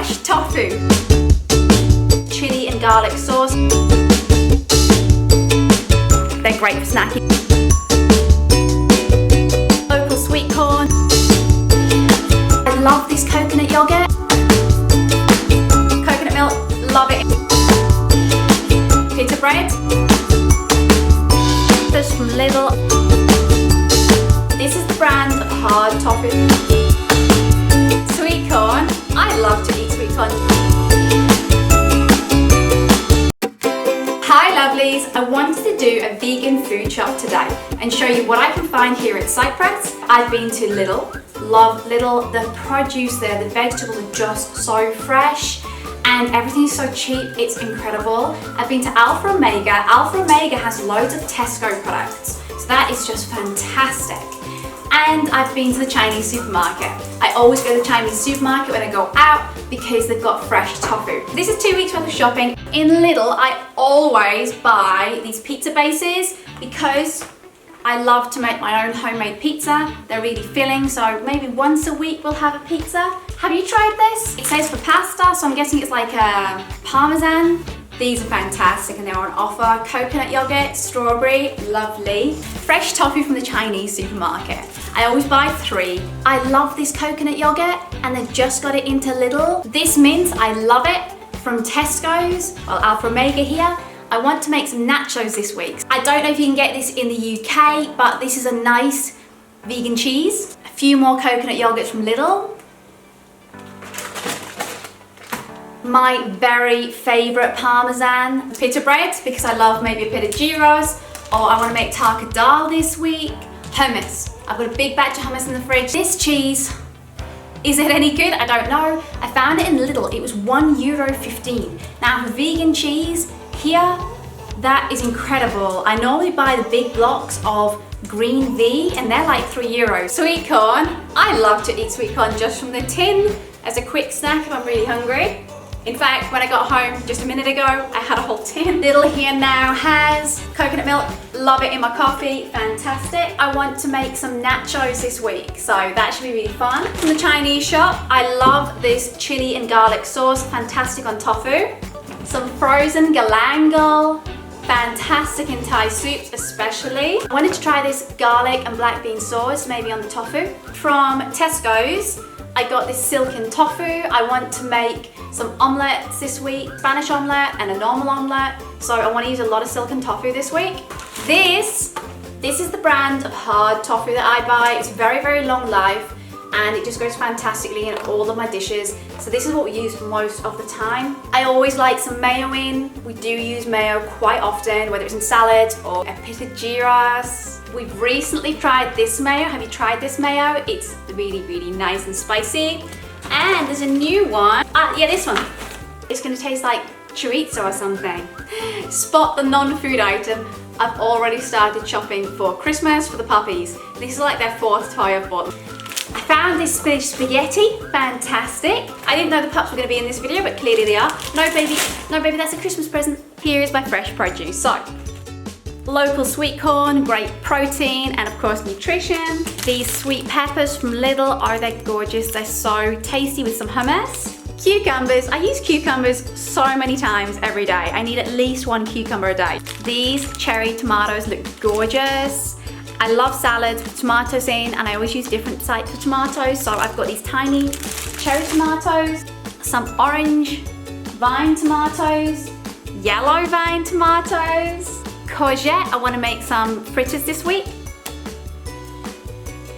fresh tofu, chili and garlic sauce. They're great for snacking. Local sweet corn. I love this coconut yogurt. Coconut milk, love it. Pita bread. This from Lidl. This is the brand of hard tofu. Sweet corn. I love to eat sweet corn. Hi lovelies, I wanted to do a vegan food shop today and show you what I can find here in Cyprus. I've been to Lidl, love Lidl. The produce there, the vegetables are just so fresh and everything is so cheap, it's incredible. I've been to AlphaMega. AlphaMega has loads of Tesco products, so that is just fantastic. And I've been to the Chinese supermarket. I always go to the Chinese supermarket when I go out because they've got fresh tofu. This is 2 weeks worth of shopping. In Lidl, I always buy these pizza bases because I love to make my own homemade pizza. They're really filling, so maybe once a week we'll have a pizza. Have you tried this? It says for pasta, so I'm guessing it's like a Parmesan. These are fantastic and they're on offer. Coconut yogurt, strawberry, lovely. Fresh tofu from the Chinese supermarket. I always buy 3. I love this coconut yogurt and they've just got it into Lidl. This mint, I love it, from Tesco's, well, AlphaMega here. I want to make some nachos this week. I don't know if you can get this in the UK, but this is a nice vegan cheese. A few more coconut yogurts from Lidl. My very favourite Parmesan pita bread because I love maybe a bit of gyros, or I want to make taka dal this week. Hummus. I've got a big batch of hummus in the fridge. This cheese, is it any good? I don't know. I found it in Lidl. It was €1.15. Now for vegan cheese, here, that is incredible. I normally buy the big blocks of green V and they're like €3. Sweet corn. I love to eat sweet corn just from the tin as a quick snack if I'm really hungry. In fact, when I got home just a minute ago, I had a whole tin. Lidl here now has coconut milk. Love it in my coffee, fantastic. I want to make some nachos this week, so that should be really fun. From the Chinese shop, I love this chili and garlic sauce, fantastic on tofu. Some frozen galangal, fantastic in Thai soups especially. I wanted to try this garlic and black bean sauce, maybe on the tofu. From Tesco's, I got this silken tofu. I want to make some omelettes this week, Spanish omelette and a normal omelette. So I want to use a lot of silken tofu this week. This is the brand of hard tofu that I buy. It's very, very long life and it just goes fantastically in all of my dishes. So this is what we use most of the time. I always like some mayo in. We do use mayo quite often, whether it's in salad or a pita gyros. We've recently tried this mayo. Have you tried this mayo? It's really, really nice and spicy. And there's a new one. Yeah, this one. It's gonna taste like chorizo or something. Spot the non-food item. I've already started shopping for Christmas for the puppies. This is like their 4th toy I've bought. I found this spinach spaghetti, fantastic. I didn't know the pups were gonna be in this video, but clearly they are. No baby, that's a Christmas present. Here is my fresh produce. So, local sweet corn, great protein, and of course nutrition. These sweet peppers from Lidl, oh they're gorgeous. They're so tasty with some hummus. Cucumbers, I use cucumbers so many times every day. I need at least 1 cucumber a day. These cherry tomatoes look gorgeous. I love salads with tomatoes in, and I always use different types of tomatoes. So I've got these tiny cherry tomatoes, some orange vine tomatoes, yellow vine tomatoes, courgette. I want to make some fritters this week.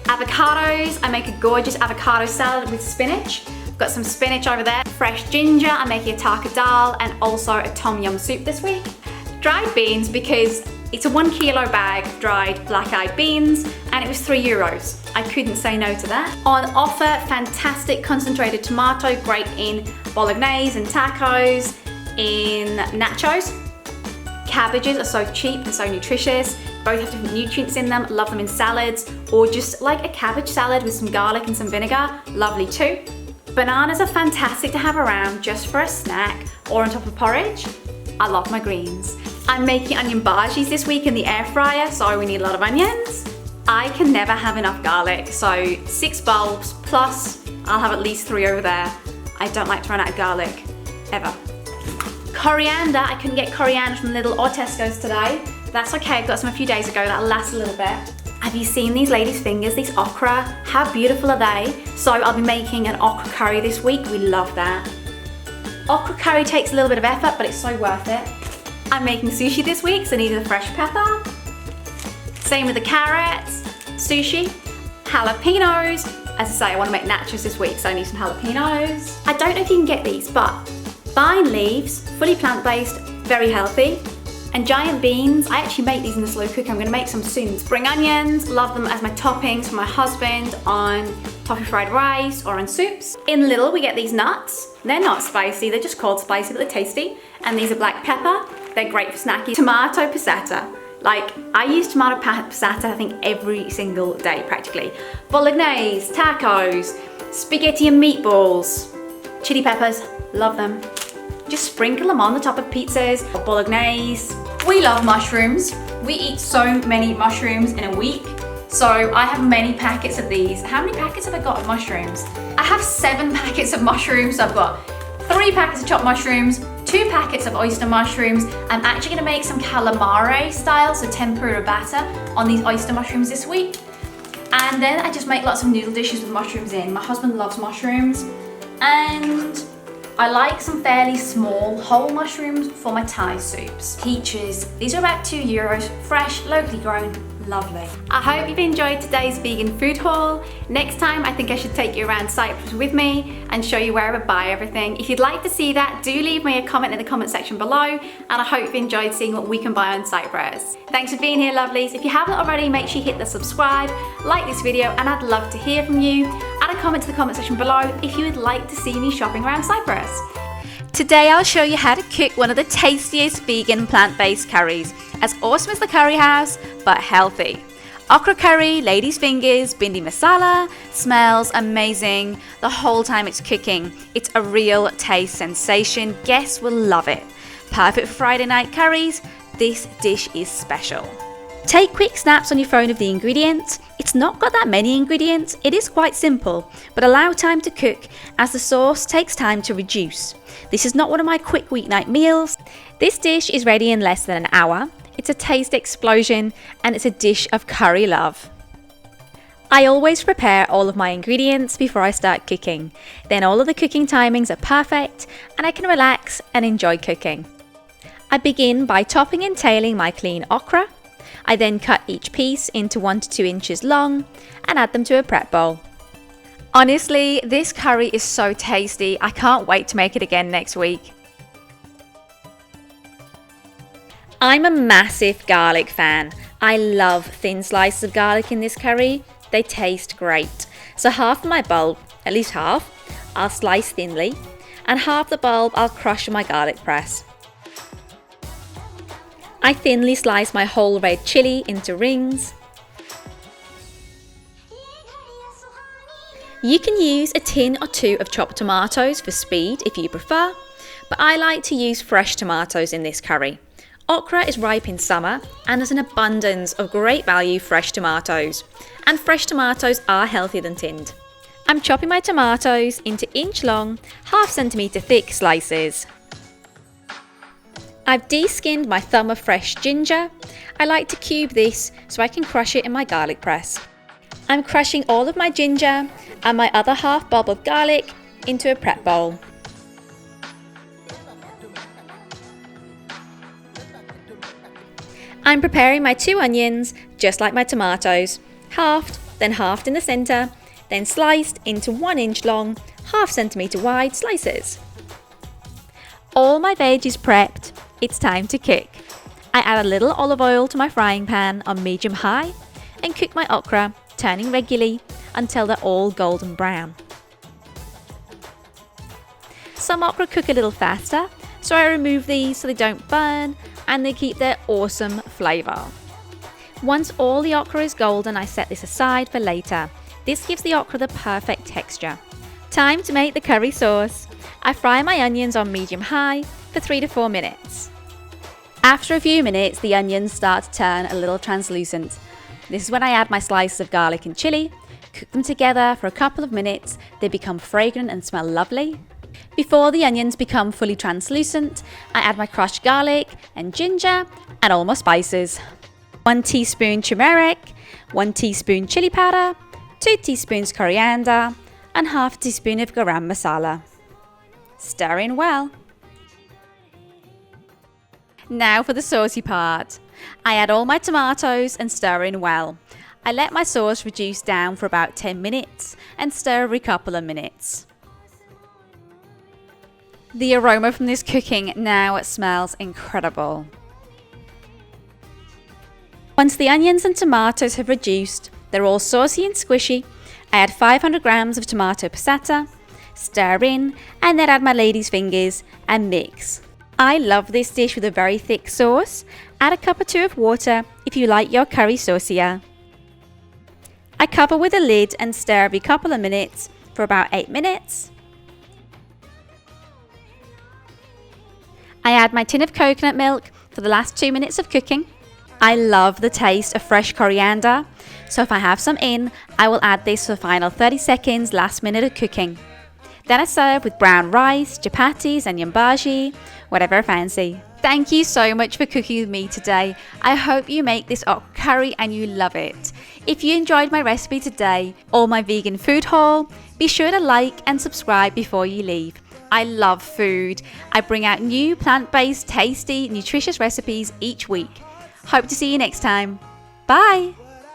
Avocados, I make a gorgeous avocado salad with spinach. Got some spinach over there. Fresh ginger, I'm making a taka dal and also a tom yum soup this week. Dried beans, because it's a 1 kilo bag of dried black-eyed beans and it was €3. I couldn't say no to that. On offer, fantastic concentrated tomato, great in bolognese and tacos, in nachos. Cabbages are so cheap and so nutritious. Both have different nutrients in them. Love them in salads or just like a cabbage salad with some garlic and some vinegar. Lovely too. Bananas are fantastic to have around just for a snack or on top of porridge. I love my greens. I'm making onion bhajis this week in the air fryer, so we need a lot of onions. I can never have enough garlic, so 6 bulbs plus I'll have at least 3 over there. I don't like to run out of garlic, ever. Coriander, I couldn't get coriander from Lidl or Tesco's today. That's okay, I got some a few days ago, that'll last a little bit. Have you seen these ladies' fingers, these okra? How beautiful are they? So I'll be making an okra curry this week, we love that. Okra curry takes a little bit of effort, but it's so worth it. I'm making sushi this week, so I needed a fresh pepper. Same with the carrots, sushi, jalapenos. As I say, I want to make nachos this week, so I need some jalapenos. I don't know if you can get these, but vine leaves, fully plant-based, very healthy. And giant beans, I actually make these in the slow cooker. I'm gonna make some soon. Spring onions, love them as my toppings for my husband on toffee fried rice or on soups. In Lidl, we get these nuts. They're not spicy, they're just called spicy, but they're tasty. And these are black pepper. They're great for snacking. Tomato passata. Like, I use tomato passata, I think, every single day, practically. Bolognese, tacos, spaghetti and meatballs. Chili peppers, love them. Just sprinkle them on the top of pizzas or bolognese. We love mushrooms. We eat so many mushrooms in a week. So I have many packets of these. How many packets have I got of mushrooms? I have 7 packets of mushrooms. So I've got 3 packets of chopped mushrooms, 2 packets of oyster mushrooms. I'm actually gonna make some calamari style, so tempura batter on these oyster mushrooms this week. And then I just make lots of noodle dishes with mushrooms in. My husband loves mushrooms. And I like some fairly small whole mushrooms for my Thai soups. Peaches, these are about €2, fresh, locally grown, lovely. I hope you've enjoyed today's vegan food haul. Next time, I think I should take you around Cyprus with me and show you where I would buy everything. If you'd like to see that, do leave me a comment in the comment section below, and I hope you enjoyed seeing what we can buy on Cyprus. Thanks for being here, lovelies. If you haven't already, make sure you hit the subscribe, like this video, and I'd love to hear from you. Add a comment to the comment section below if you would like to see me shopping around Cyprus. Today I'll show you how to cook one of the tastiest vegan plant-based curries. As awesome as the curry house, but healthy. Okra curry, ladies' fingers, bindi masala, smells amazing the whole time it's cooking. It's a real taste sensation, guests will love it. Perfect for Friday night curries, this dish is special. Take quick snaps on your phone of the ingredients. It's not got that many ingredients, it is quite simple, but allow time to cook as the sauce takes time to reduce. This is not one of my quick weeknight meals. This dish is ready in less than an hour. It's a taste explosion and it's a dish of curry love. I always prepare all of my ingredients before I start cooking. Then all of the cooking timings are perfect and I can relax and enjoy cooking. I begin by topping and tailing my clean okra. I then cut each piece into 1 to 2 inches long and add them to a prep bowl. Honestly, this curry is so tasty. I can't wait to make it again next week. I'm a massive garlic fan. I love thin slices of garlic in this curry. They taste great. So half of my bulb, at least half, I'll slice thinly, and half the bulb I'll crush in my garlic press. I thinly slice my whole red chili into rings. You can use a tin or 2 of chopped tomatoes for speed if you prefer, but I like to use fresh tomatoes in this curry. Okra is ripe in summer and there's an abundance of great value fresh tomatoes, and fresh tomatoes are healthier than tinned. I'm chopping my tomatoes into inch long, ½ centimetre thick slices. I've de-skinned my thumb of fresh ginger. I like to cube this so I can crush it in my garlic press. I'm crushing all of my ginger and my other half bulb of garlic into a prep bowl. I'm preparing my 2 onions, just like my tomatoes, halved, then halved in the centre, then sliced into 1 inch long, ½ centimetre wide slices. All my veggies prepped, it's time to cook. I add a little olive oil to my frying pan on medium-high and cook my okra, turning regularly until they're all golden brown. Some okra cook a little faster, so I remove these so they don't burn and they keep their awesome flavour. Once all the okra is golden, I set this aside for later. This gives the okra the perfect texture. Time to make the curry sauce. I fry my onions on medium-high for 3 to 4 minutes. After a few minutes, the onions start to turn a little translucent. This is when I add my slices of garlic and chili, cook them together for a couple of minutes. They become fragrant and smell lovely. Before the onions become fully translucent, I add my crushed garlic and ginger and all my spices. 1 teaspoon turmeric, 1 teaspoon chili powder, 2 teaspoons coriander, and half a teaspoon of garam masala. Stir in well. Now for the saucy part. I add all my tomatoes and stir in well. I let my sauce reduce down for about 10 minutes and stir every couple of minutes. The aroma from this cooking now smells incredible. Once the onions and tomatoes have reduced, they're all saucy and squishy, I add 500 grams of tomato passata, stir in, and then add my lady's fingers and mix. I love this dish with a very thick sauce. Add a cup or two of water if you like your curry saucier. I cover with a lid and stir every couple of minutes for about 8 minutes. I add my tin of coconut milk for the last 2 minutes of cooking. I love the taste of fresh coriander, so if I have some in, I will add this for the final 30 seconds last minute of cooking. Then I serve with brown rice, chapatis and yambaji, whatever I fancy. Thank you so much for cooking with me today. I hope you make this okra curry and you love it. If you enjoyed my recipe today or my vegan food haul, be sure to like and subscribe before you leave. I love food. I bring out new plant-based, tasty, nutritious recipes each week. Hope to see you next time. Bye!